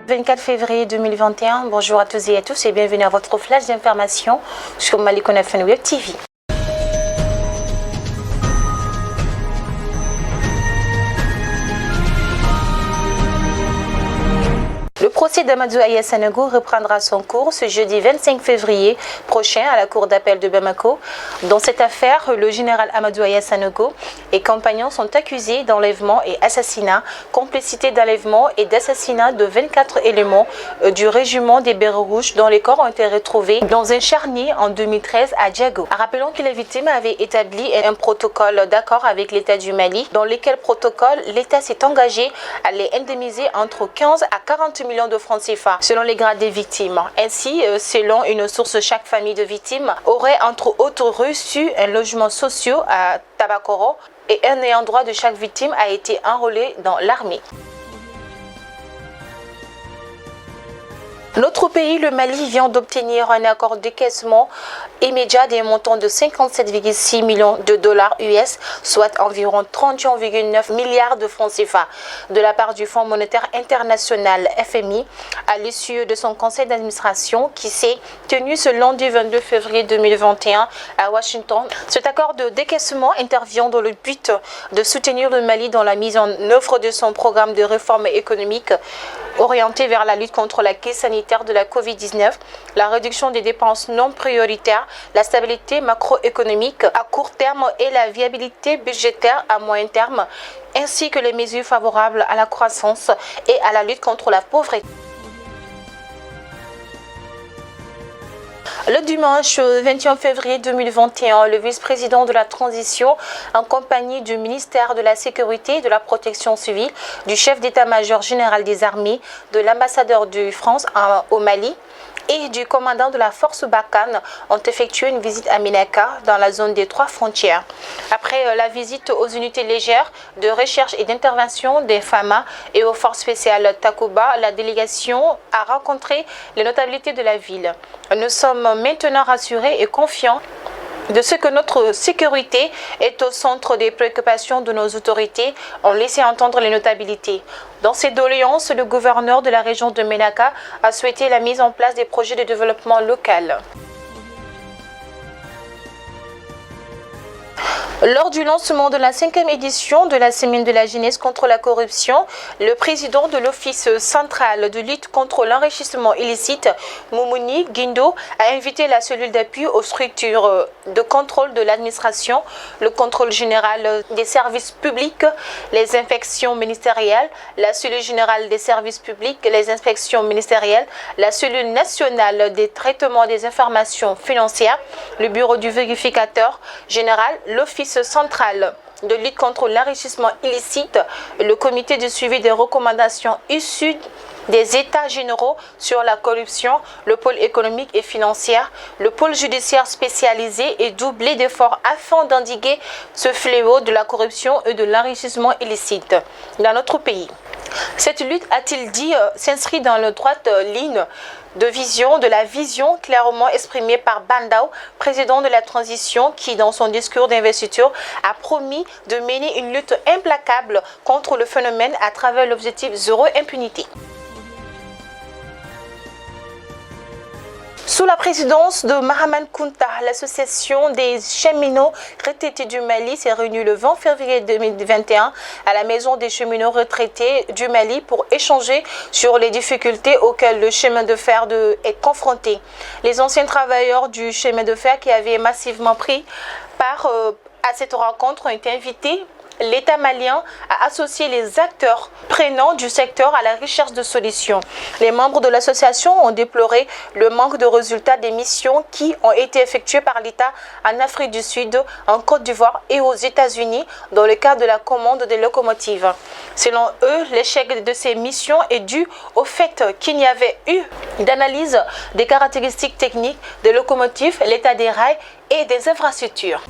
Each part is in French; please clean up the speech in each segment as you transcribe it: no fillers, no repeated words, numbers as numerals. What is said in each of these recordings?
24 février 2021, bonjour à tous et à tous et bienvenue à votre flash d'information sur Malikona Web TV. Le procès d'Amadou Aya Sanogo reprendra son cours ce jeudi 25 février prochain à la cour d'appel de Bamako. Dans cette affaire, le général Amadou Aya Sanogo et compagnons sont accusés d'enlèvement et assassinat, complicité d'enlèvement et d'assassinat de 24 éléments du régiment des Bérets Rouges dont les corps ont été retrouvés dans un charnier en 2013 à Diago. Rappelons que les victimes avaient établi un protocole d'accord avec l'État du Mali, dans lequel protocole l'État s'est engagé à les indemniser entre 15 à 40 millions de francs CFA selon les grades des victimes. Ainsi, selon une source, chaque famille de victimes aurait entre autres reçu un logement social à Tabakoro et un ayant droit de chaque victime a été enrôlé dans l'armée. Notre pays, le Mali, vient d'obtenir un accord décaissement immédiat d'un montant de 57,6 millions de dollars US, soit environ 31,9 milliards de francs CFA, de la part du Fonds monétaire international FMI, à l'issue de son conseil d'administration qui s'est tenu ce lundi 22 février 2021 à Washington. Cet accord de décaissement intervient dans le but de soutenir le Mali dans la mise en œuvre de son programme de réforme économique orienté vers la lutte contre la crise sanitaire de la Covid-19, la réduction des dépenses non prioritaires, la stabilité macroéconomique à court terme et la viabilité budgétaire à moyen terme, ainsi que les mesures favorables à la croissance et à la lutte contre la pauvreté. Le dimanche 21 février 2021, le vice-président de la transition, en compagnie du ministère de la Sécurité et de la Protection civile, du chef d'état-major général des armées, de l'ambassadeur de France au Mali et du commandant de la force Barkhane ont effectué une visite à Ménaka dans la zone des 3 frontières. Après la visite aux unités légères de recherche et d'intervention des FAMA et aux forces spéciales Takuba, la délégation a rencontré les notabilités de la ville. Nous sommes maintenant rassurés et confiants de ce que notre sécurité est au centre des préoccupations de nos autorités, ont laissé entendre les notabilités. Dans ces doléances, le gouverneur de la région de Ménaka a souhaité la mise en place des projets de développement local. Lors du lancement de la 5e édition de la Semaine de la jeunesse contre la corruption, le président de l'Office central de lutte contre l'enrichissement illicite, Moumouni Guindo, a invité la cellule d'appui aux structures de contrôle de l'administration, le contrôle général des services publics, les inspections ministérielles, la cellule générale des services publics, les inspections ministérielles, la cellule nationale des traitements des informations financières, le bureau du vérificateur général, l'Office central de lutte contre l'enrichissement illicite, le comité de suivi des recommandations issues des états généraux sur la corruption, le pôle économique et financier, le pôle judiciaire spécialisé et doublé d'efforts afin d'endiguer ce fléau de la corruption et de l'enrichissement illicite dans notre pays. Cette lutte, a-t-il dit, s'inscrit dans la droite ligne de la vision clairement exprimée par Bandao, président de la transition, qui dans son discours d'investiture a promis de mener une lutte implacable contre le phénomène à travers l'objectif zéro impunité. Sous la présidence de Mahaman Kounta, l'association des cheminots retraités du Mali s'est réunie le 20 février 2021 à la maison des cheminots retraités du Mali pour échanger sur les difficultés auxquelles le chemin de fer est confronté. Les anciens travailleurs du chemin de fer qui avaient massivement pris part à cette rencontre ont été invités. L'État malien a associé les acteurs prenants du secteur à la recherche de solutions. Les membres de l'association ont déploré le manque de résultats des missions qui ont été effectuées par l'État en Afrique du Sud, en Côte d'Ivoire et aux États-Unis dans le cadre de la commande des locomotives. Selon eux, l'échec de ces missions est dû au fait qu'il n'y avait eu d'analyse des caractéristiques techniques des locomotives, l'état des rails et des infrastructures.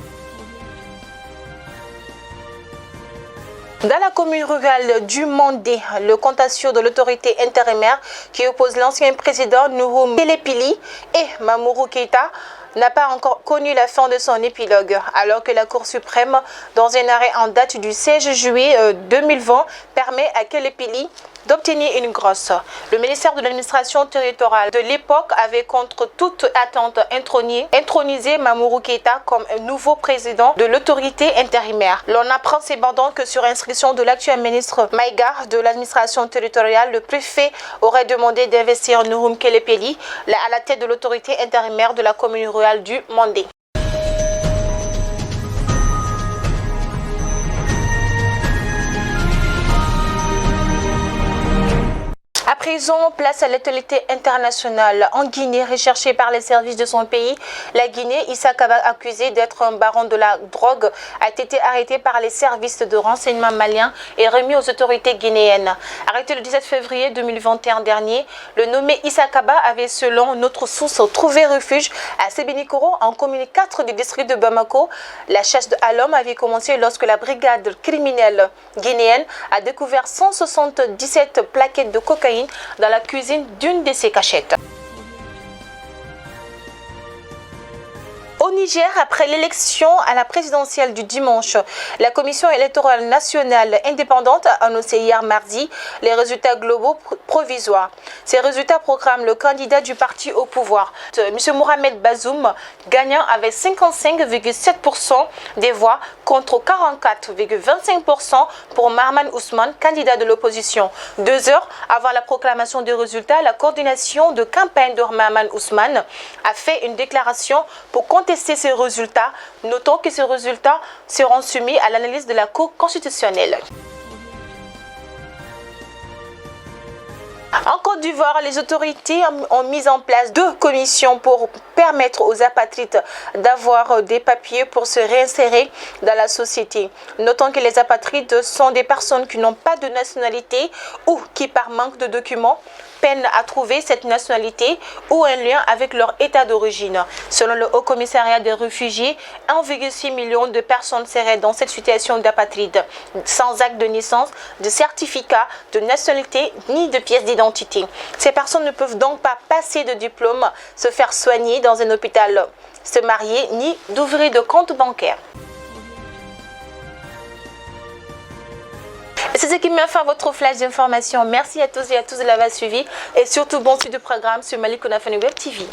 Dans la commune rurale du Mandé, le contentieux de l'autorité intérimaire qui oppose l'ancien président Nourou Telepili et Mamourou Keïta n'a pas encore connu la fin de son épilogue, alors que la Cour suprême, dans un arrêt en date du 16 juillet 2020, permet à Telepili d'obtenir une grosse. Le ministère de l'administration territoriale de l'époque avait contre toute attente intronisé Mamourou Keïta comme un nouveau président de l'autorité intérimaire. L'on apprend cependant que sur instruction de l'actuel ministre Maïga de l'administration territoriale, le préfet aurait demandé d'investir Nouroum Kelepeli à la tête de l'autorité intérimaire de la commune rurale du Mandé. À présent, place à l'actualité internationale. En Guinée, recherchée par les services de son pays, la Guinée, Issa Kaba, accusé d'être un baron de la drogue, a été arrêté par les services de renseignement maliens et remis aux autorités guinéennes. Arrêté le 17 février 2021 dernier, le nommé Issa Kaba avait, selon notre source, trouvé refuge à Sébenikoro, en commune 4 du district de Bamako. La chasse à l'homme avait commencé lorsque la brigade criminelle guinéenne a découvert 177 plaquettes de cocaïne dans la cuisine d'une de ses cachettes. Au Niger, après l'élection à la présidentielle du dimanche, la Commission électorale nationale indépendante a annoncé hier mardi les résultats globaux provisoires. Ces résultats proclament le candidat du parti au pouvoir, M. Mohamed Bazoum, gagnant avec 55,7% des voix contre 44,25% pour Mahaman Ousmane, candidat de l'opposition. 2 heures avant la proclamation des résultats, la coordination de campagne de Mahaman Ousmane a fait une déclaration pour contester ces résultats, notons que ces résultats seront soumis à l'analyse de la Cour constitutionnelle. En Côte d'Ivoire, les autorités ont mis en place 2 commissions pour permettre aux apatrides d'avoir des papiers pour se réinsérer dans la société. Notons que les apatrides sont des personnes qui n'ont pas de nationalité ou qui, par manque de documents, peinent à trouver cette nationalité ou un lien avec leur état d'origine. Selon le Haut Commissariat des réfugiés, 1,6 million de personnes seraient dans cette situation d'apatride, sans acte de naissance, de certificat de nationalité ni de pièce d'identité. Ces personnes ne peuvent donc pas passer de diplôme, se faire soigner dans un hôpital, se marier ni d'ouvrir de compte bancaire. C'est ce qui met fin à votre flash d'information. Merci à tous et à tous de l'avoir suivi et surtout bon suite de programme sur Malick Konafani Web TV.